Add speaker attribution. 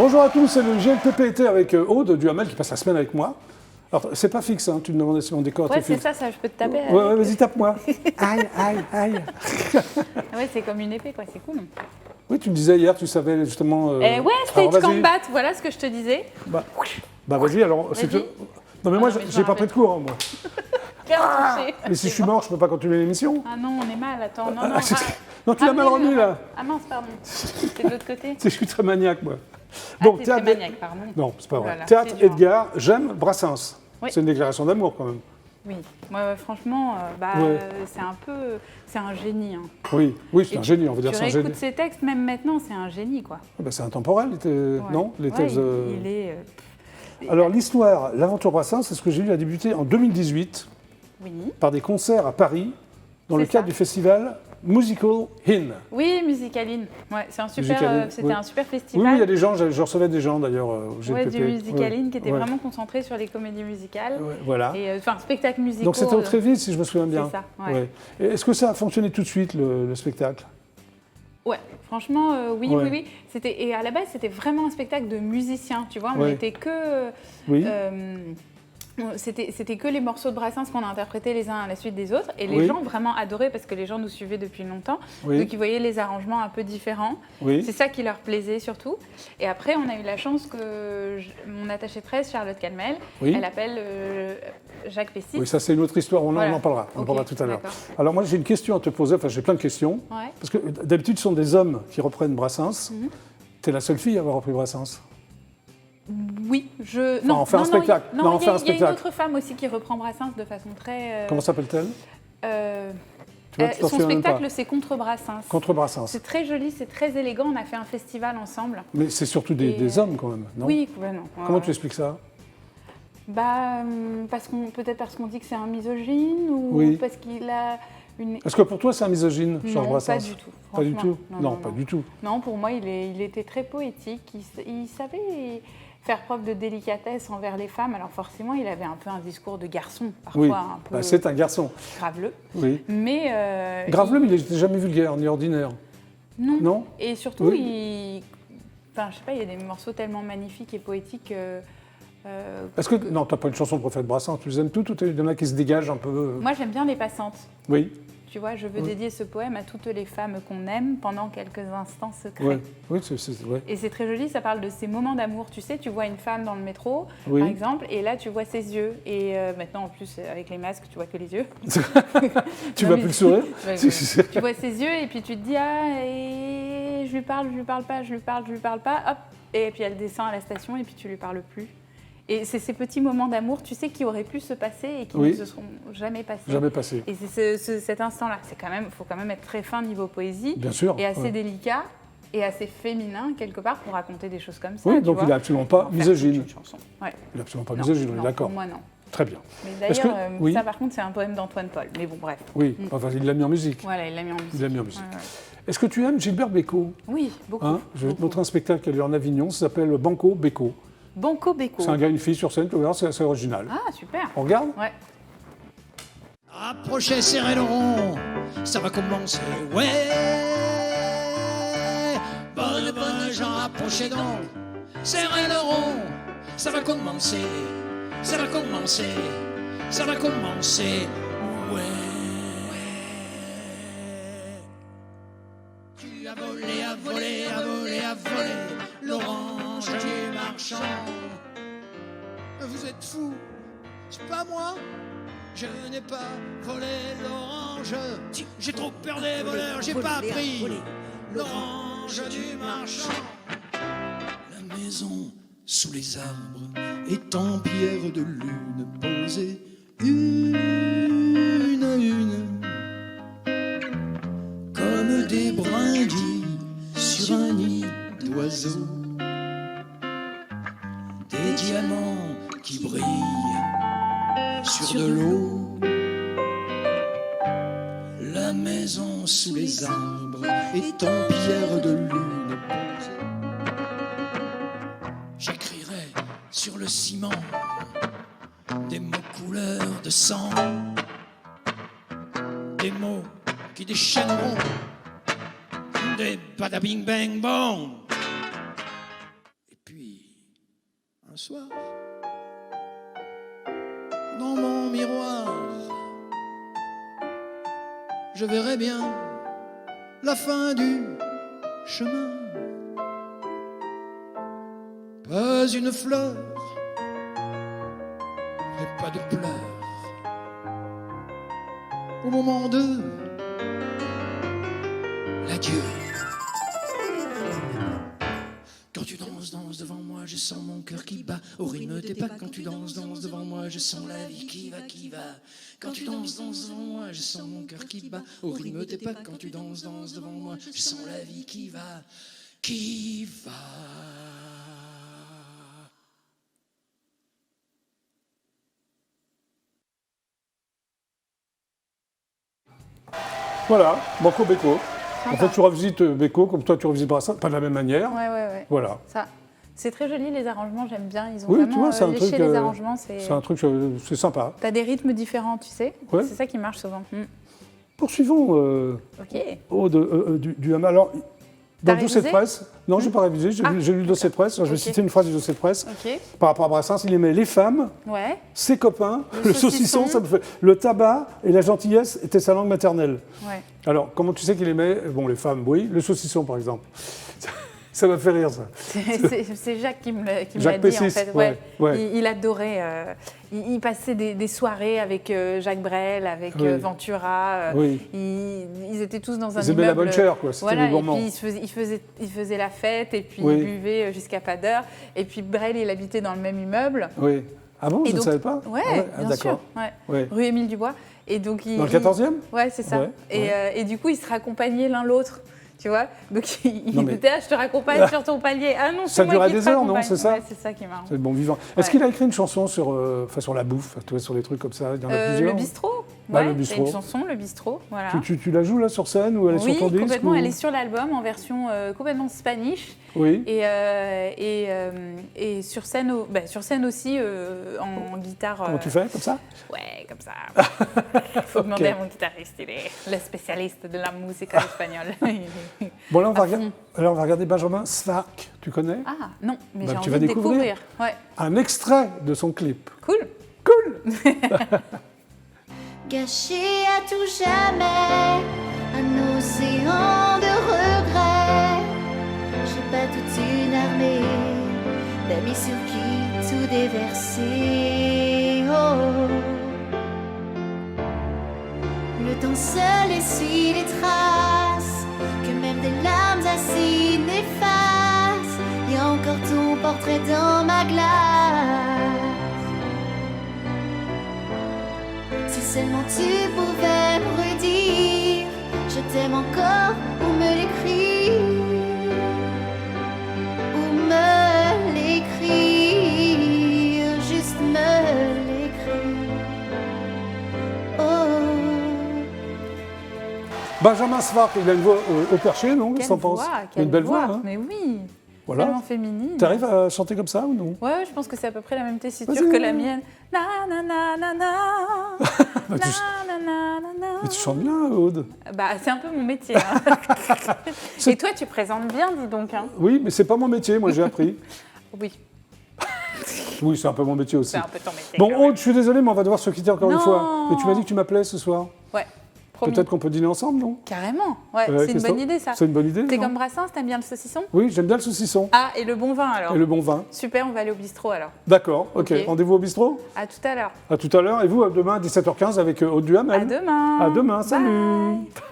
Speaker 1: Bonjour à tous, c'est le GLPPT avec Aude du Hamel qui passe la semaine avec moi. Alors, c'est pas fixe, hein, tu me demandais si mon décor était
Speaker 2: Ouais,
Speaker 1: fixe.
Speaker 2: c'est ça, je peux te taper.
Speaker 1: Ouais, vas-y, tape-moi. Aïe, aïe, aïe.
Speaker 2: Ouais, c'est comme une épée, quoi, c'est cool.
Speaker 1: Oui, tu me disais hier, tu savais justement.
Speaker 2: Ouais,
Speaker 1: alors,
Speaker 2: Stage
Speaker 1: vas-y.
Speaker 2: Combat, voilà ce que je te disais.
Speaker 1: Bah, vas-y, alors.
Speaker 2: Vas-y.
Speaker 1: Non, mais moi,
Speaker 2: Ah non, mais je
Speaker 1: j'ai
Speaker 2: me
Speaker 1: pas pris
Speaker 2: rappelle.
Speaker 1: de cours, hein, moi.
Speaker 2: Touché.
Speaker 1: Mais si je suis mort, je peux pas continuer l'émission.
Speaker 2: Ah non, on est mal, attends, non, non.
Speaker 1: Non, tu l'as mal remis, là.
Speaker 2: Ah mince, pardon. C'est de l'autre côté.
Speaker 1: Je suis très maniaque, moi.
Speaker 2: Ah, t'es très maniaque, pardon.
Speaker 1: Non, c'est pas vrai.
Speaker 2: Voilà,
Speaker 1: Théâtre,
Speaker 2: c'est dur.
Speaker 1: Edgar, j'aime Brassens.
Speaker 2: Oui.
Speaker 1: C'est une déclaration d'amour, quand même.
Speaker 2: Oui, ouais, franchement,
Speaker 1: Ouais.
Speaker 2: c'est un peu... C'est un génie. Hein.
Speaker 1: Oui, oui, c'est
Speaker 2: Et
Speaker 1: un génie, on va dire
Speaker 2: Tu
Speaker 1: c'est un génie.
Speaker 2: réécoutes ses textes, même maintenant, c'est un génie, quoi.
Speaker 1: Ah bah, c'est intemporel, non les
Speaker 2: Ouais,
Speaker 1: thèses,
Speaker 2: il est...
Speaker 1: Alors l'histoire, l'aventure Brassens, c'est ce que j'ai eu à débuter en 2018
Speaker 2: Oui.
Speaker 1: par des concerts à Paris dans le
Speaker 2: C'est
Speaker 1: cadre
Speaker 2: ça.
Speaker 1: du festival Musical In.
Speaker 2: Oui, Musicaline. Ouais, c'est un super,
Speaker 1: Musicaline,
Speaker 2: c'était
Speaker 1: oui.
Speaker 2: un super
Speaker 1: Oui,
Speaker 2: festival.
Speaker 1: oui, il y a des gens, je recevais des gens d'ailleurs au
Speaker 2: Ouais,
Speaker 1: GPP.
Speaker 2: du Musicaline qui était
Speaker 1: Ouais.
Speaker 2: vraiment concentré sur les comédies musicales.
Speaker 1: Ouais, voilà.
Speaker 2: Et enfin, spectacles musicaux.
Speaker 1: Donc c'était au Trévise, si je me souviens bien.
Speaker 2: C'est ça, ouais.
Speaker 1: Et est-ce que ça a fonctionné tout de suite, le spectacle?
Speaker 2: Ouais, franchement, oui,
Speaker 1: Ouais.
Speaker 2: oui, oui. Et à la base, c'était vraiment un spectacle de musiciens, tu vois. On
Speaker 1: Ouais.
Speaker 2: n'était que...
Speaker 1: Oui.
Speaker 2: C'était que les morceaux de Brassens qu'on a interprétés les uns à la suite des autres. Et les
Speaker 1: Oui.
Speaker 2: gens vraiment adoraient parce que les gens nous suivaient depuis longtemps.
Speaker 1: Oui.
Speaker 2: Donc ils voyaient les arrangements un peu différents.
Speaker 1: Oui.
Speaker 2: C'est ça qui leur plaisait surtout. Et après, on a eu la chance que mon attachée de presse, Charlotte Calmel,
Speaker 1: Oui.
Speaker 2: elle appelle Jacques Pessis.
Speaker 1: Oui, ça c'est une autre histoire, on
Speaker 2: Voilà.
Speaker 1: en parlera. On en
Speaker 2: Ok,
Speaker 1: parlera tout à l'heure.
Speaker 2: d'accord.
Speaker 1: Alors moi j'ai une question à te poser, enfin j'ai plein de questions.
Speaker 2: Ouais.
Speaker 1: Parce que d'habitude ce sont des hommes qui reprennent Brassens.
Speaker 2: Mhm.
Speaker 1: T'es la seule fille à avoir repris Brassens.
Speaker 2: Oui,
Speaker 1: Enfin, on fait un spectacle.
Speaker 2: Non,
Speaker 1: Non, on
Speaker 2: il y
Speaker 1: fait
Speaker 2: a
Speaker 1: un
Speaker 2: une
Speaker 1: spectacle.
Speaker 2: autre femme aussi qui reprend Brassens de façon très...
Speaker 1: Comment s'appelle-t-elle?
Speaker 2: euh,
Speaker 1: Tu vois, tu t'en
Speaker 2: son
Speaker 1: souviens même
Speaker 2: spectacle,
Speaker 1: pas.
Speaker 2: c'est Contre Brassens.
Speaker 1: Contre Brassens.
Speaker 2: C'est très joli, c'est très élégant. On a fait un festival ensemble.
Speaker 1: Mais c'est surtout
Speaker 2: Et,
Speaker 1: des hommes quand même, non?
Speaker 2: Oui, complètement.
Speaker 1: Comment tu expliques ça?
Speaker 2: Bah, peut-être parce qu'on dit que c'est un misogyne ou
Speaker 1: Oui.
Speaker 2: parce qu'il a une...
Speaker 1: Est-ce que pour toi c'est un misogyne, Georges
Speaker 2: Non,
Speaker 1: Brassens?
Speaker 2: pas du tout.
Speaker 1: Pas du
Speaker 2: franchement.
Speaker 1: tout? Non, pas du tout.
Speaker 2: Non, pour moi, il était très poétique. Il savait faire preuve de délicatesse envers les femmes. Alors forcément, il avait un peu un discours de garçon, parfois
Speaker 1: Oui,
Speaker 2: un peu
Speaker 1: bah, c'est un garçon.
Speaker 2: graveleux.
Speaker 1: Oui.
Speaker 2: Mais
Speaker 1: Graveleux, mais il n'était jamais vulgaire ni ordinaire.
Speaker 2: Non.
Speaker 1: Non?
Speaker 2: Et surtout,
Speaker 1: Oui.
Speaker 2: enfin, je sais pas, il y a des morceaux tellement magnifiques et poétiques.
Speaker 1: Est-ce que... Non, t'as pas une chanson préférée de Brassens, tu les aimes toutes ou il y en a qui se dégagent un peu?
Speaker 2: Moi, j'aime bien Les Passantes.
Speaker 1: Oui.
Speaker 2: Tu vois, je veux
Speaker 1: Oui.
Speaker 2: dédier ce poème à toutes les femmes qu'on aime pendant quelques instants secrets.
Speaker 1: Ouais. Oui, ouais.
Speaker 2: Et c'est très joli, ça parle de ces moments d'amour. Tu sais, tu vois une femme dans le métro,
Speaker 1: Oui.
Speaker 2: par exemple, et là, tu vois ses yeux. Et maintenant, en plus, avec les masques, tu vois que les yeux.
Speaker 1: Tu
Speaker 2: Non,
Speaker 1: vas
Speaker 2: mais-
Speaker 1: plus le sourire?
Speaker 2: Ouais,
Speaker 1: Si,
Speaker 2: ouais.
Speaker 1: si, si.
Speaker 2: Tu vois ses yeux, et puis tu te dis, ah, et je lui parle pas, je lui parle pas, hop. Et puis elle descend à la station, et puis tu lui parles plus. Et c'est ces petits moments d'amour, tu sais, qui auraient pu se passer et qui
Speaker 1: Oui.
Speaker 2: ne se seront jamais passés.
Speaker 1: Jamais passé.
Speaker 2: Et c'est cet instant-là, faut quand même être très fin niveau poésie.
Speaker 1: Bien sûr.
Speaker 2: Et assez
Speaker 1: ouais.
Speaker 2: délicat et assez féminin quelque part pour raconter des choses comme ça.
Speaker 1: Oui,
Speaker 2: tu
Speaker 1: donc
Speaker 2: vois.
Speaker 1: il n'est absolument pas
Speaker 2: En faire
Speaker 1: misogyne.
Speaker 2: toute une chanson. Ouais.
Speaker 1: Il n'est absolument pas
Speaker 2: Non,
Speaker 1: misogyne, on est
Speaker 2: non,
Speaker 1: d'accord.
Speaker 2: pour moi non.
Speaker 1: Très bien.
Speaker 2: Mais
Speaker 1: Est-ce
Speaker 2: d'ailleurs,
Speaker 1: que- oui.
Speaker 2: ça par contre c'est un poème d'Antoine Paul. Mais bon, bref.
Speaker 1: Oui, enfin, il l'a mis en musique.
Speaker 2: Voilà, il l'a mis en musique.
Speaker 1: Il l'a mis en musique.
Speaker 2: Ouais, ouais.
Speaker 1: Est-ce que tu aimes Gilbert Bécaud?
Speaker 2: Oui, beaucoup.
Speaker 1: Hein, je vais te
Speaker 2: beaucoup.
Speaker 1: montrer un spectacle qui a lieu en Avignon, ça s'appelle Banco Bécaud.
Speaker 2: Banco Béco.
Speaker 1: C'est un gars et une fille sur scène, tu vas voir, c'est assez original.
Speaker 2: Ah, super.
Speaker 1: On regarde?
Speaker 2: Ouais.
Speaker 3: Approchez, serrez le rond, ça va commencer, ouais. Bonne gens, approchez donc, serrez le rond, ça va commencer, ça va commencer, ça va commencer, ouais. Tu as volé l'orange du marchand. Vous êtes fous, c'est pas moi. Je n'ai pas volé l'orange. J'ai trop peur des voleurs, j'ai pas pris l'orange du marchand. La maison sous les arbres est en pierre de lune posée une à une, comme des brindilles sur un nid d'oiseaux. Des diamants qui brillent sur de l'eau. La maison sous les arbres est en pierre de lune posée. J'écrirai sur le ciment des mots couleur de sang, des mots qui déchaîneront des badabing bang bang. Et puis Un soir, dans mon miroir, je verrai bien la fin du chemin. Pas une fleur et pas de pleurs au moment de l'adieu. Quand tu danses, danses devant moi, je sens mon cœur qui bat au rythme des pas. Quand tu danses, danses devant moi, je sens la vie qui va, qui va. Quand tu danses, danses devant moi, je sens mon cœur qui bat au rythme des pas. Quand tu danses, danses devant moi, je sens la vie qui va, qui va.
Speaker 1: Voilà, Banco Beko. En
Speaker 2: Sympa.
Speaker 1: fait, tu revisites Beko comme toi, tu revisites Brassens, pas de la même manière.
Speaker 2: Ouais.
Speaker 1: Voilà.
Speaker 2: Ça, c'est très joli les arrangements, j'aime bien. Ils ont
Speaker 1: Oui, tu
Speaker 2: vraiment
Speaker 1: vois, c'est un
Speaker 2: léché
Speaker 1: truc.
Speaker 2: les arrangements.
Speaker 1: C'est un truc, c'est sympa.
Speaker 2: T'as des rythmes différents, tu sais.
Speaker 1: Ouais.
Speaker 2: C'est ça qui marche souvent.
Speaker 1: Poursuivons
Speaker 2: Ok.
Speaker 1: Aude Duhamel. Alors, dans
Speaker 2: T'as
Speaker 1: le dossier de
Speaker 2: révisé
Speaker 1: presse, non, j'ai pas révisé, j'ai lu le dossier de presse. Je vais
Speaker 2: Ok.
Speaker 1: citer une phrase du dossier de presse.
Speaker 2: Ok.
Speaker 1: Par rapport à Brassens, il aimait les femmes,
Speaker 2: Ouais.
Speaker 1: ses copains,
Speaker 2: Le
Speaker 1: le saucisson,
Speaker 2: saucisson.
Speaker 1: ça me fait... le tabac et la gentillesse étaient sa langue maternelle.
Speaker 2: Ouais.
Speaker 1: Alors, comment tu sais qu'il aimait, bon, les femmes, oui, le saucisson, par exemple. Ça m'a fait rire, ça.
Speaker 2: C'est Jacques qui me l'a
Speaker 1: Jacques
Speaker 2: dit, en
Speaker 1: Pessis,
Speaker 2: fait.
Speaker 1: ouais.
Speaker 2: Il adorait. Il passait des soirées avec Jacques Brel, avec
Speaker 1: Oui.
Speaker 2: Ventura.
Speaker 1: Oui.
Speaker 2: Ils étaient tous dans un
Speaker 1: Ils aimaient
Speaker 2: immeuble.
Speaker 1: la bonne chair, quoi. C'était
Speaker 2: Voilà,
Speaker 1: des gourmands.
Speaker 2: et puis il faisait la fête, et puis
Speaker 1: Oui.
Speaker 2: il buvait jusqu'à pas d'heure. Et puis Brel, il habitait dans le même immeuble.
Speaker 1: Oui. Ah bon,
Speaker 2: Et
Speaker 1: je ne
Speaker 2: donc-
Speaker 1: savais pas.
Speaker 2: Ouais,
Speaker 1: Ah
Speaker 2: bien
Speaker 1: d'accord.
Speaker 2: sûr. Ouais.
Speaker 1: Ouais.
Speaker 2: Rue Émile Dubois. Et donc
Speaker 1: Dans le 14e?
Speaker 2: Ouais, c'est ça.
Speaker 1: Ouais,
Speaker 2: Et du coup, ils se raccompagnaient l'un l'autre. Tu vois. Donc il
Speaker 1: Non, mais-
Speaker 2: était, je te raccompagne sur ton palier. Ah non,
Speaker 1: Ça
Speaker 2: c'est moi
Speaker 1: durait
Speaker 2: qui te
Speaker 1: des heures, non,
Speaker 2: raccompagne.
Speaker 1: c'est ça
Speaker 2: Ouais, c'est ça qui est marrant.
Speaker 1: C'est le bon vivant. Est-ce
Speaker 2: Ouais.
Speaker 1: qu'il a écrit une chanson sur la bouffe, tu vois, sur les trucs comme ça? Il y en a plusieurs.
Speaker 2: Le bistrot.
Speaker 1: Ah,
Speaker 2: Ouais,
Speaker 1: le
Speaker 2: c'est
Speaker 1: bistrot.
Speaker 2: une chanson, le bistrot. Voilà.
Speaker 1: Tu la joues là sur scène ou elle est
Speaker 2: Oui,
Speaker 1: sur ton disque
Speaker 2: complètement.
Speaker 1: ou-
Speaker 2: Elle est sur l'album en version complètement spanish.
Speaker 1: Oui.
Speaker 2: Et sur scène, sur scène aussi en guitare.
Speaker 1: Comment tu fais, comme ça?
Speaker 2: Ouais, comme ça. Il faut demander à mon guitariste, il est le spécialiste de la musique espagnole.
Speaker 1: Bon, là,
Speaker 2: À fond.
Speaker 1: on va regarder Benjamin Svark. Tu connais?
Speaker 2: Ah, non, mais
Speaker 1: Bah,
Speaker 2: j'ai
Speaker 1: tu
Speaker 2: envie
Speaker 1: vas
Speaker 2: de
Speaker 1: découvrir.
Speaker 2: découvrir. Ouais,
Speaker 1: Un extrait de son clip.
Speaker 2: cool.
Speaker 1: Cool!
Speaker 4: Gâché à tout jamais, un océan de regrets. J'ai pas toute une armée d'amis sur qui tout déverser. Oh. Le temps seul essuie les traces que même des larmes acides n'effacent. Y a encore ton portrait dans ma glace. Si seulement tu pouvais me redire, je t'aime encore, ou me l'écrire, ou me l'écrire, juste me l'écrire. Oh.
Speaker 1: Benjamin Svark, il a une voix au perché, non?
Speaker 2: Quelle
Speaker 1: Qu'est-ce que t'en penses?
Speaker 2: voix,
Speaker 1: Il a
Speaker 2: quelle
Speaker 1: une belle voix,
Speaker 2: voix.
Speaker 1: hein?
Speaker 2: Mais oui,
Speaker 1: Voilà.
Speaker 2: tellement féminine.
Speaker 1: T'arrives à chanter comme ça ou non?
Speaker 2: Ouais, je pense que c'est à peu près la même tessiture
Speaker 1: Vas-y.
Speaker 2: que la mienne. Na na na na na.
Speaker 1: Bah, tu-
Speaker 2: Na na na na na.
Speaker 1: Mais tu chantes bien, Aude.
Speaker 2: Bah, c'est un peu mon métier. Hein. Et toi, tu présentes bien, dis donc. Hein.
Speaker 1: Oui, mais c'est pas mon métier, moi j'ai appris.
Speaker 2: Oui,
Speaker 1: Oui, c'est un peu mon métier aussi.
Speaker 2: c'est un peu ton métier.
Speaker 1: Bon,
Speaker 2: quand même.
Speaker 1: Aude, je suis désolé, mais on va devoir se quitter encore une
Speaker 2: Non.
Speaker 1: fois. Mais tu m'as dit que tu m'appelais ce soir.
Speaker 2: Ouais, promis.
Speaker 1: Peut-être qu'on peut dîner ensemble, non?
Speaker 2: Carrément. Ouais,
Speaker 1: Ouais,
Speaker 2: c'est une
Speaker 1: Christophe,
Speaker 2: bonne idée, ça.
Speaker 1: C'est une bonne idée,
Speaker 2: T'es
Speaker 1: non?
Speaker 2: comme Brassens, t'aimes bien le saucisson?
Speaker 1: Oui, j'aime bien le saucisson
Speaker 2: Ah, et le bon vin alors.
Speaker 1: et le bon vin.
Speaker 2: Super, on va aller au bistrot alors.
Speaker 1: D'accord, ok.
Speaker 2: Ok.
Speaker 1: Rendez-vous au bistrot?
Speaker 2: À tout à l'heure.
Speaker 1: À tout à l'heure. Et vous, à demain à 17h15 avec Aude Duhamel.
Speaker 2: À demain.
Speaker 1: À demain, salut.
Speaker 2: Bye.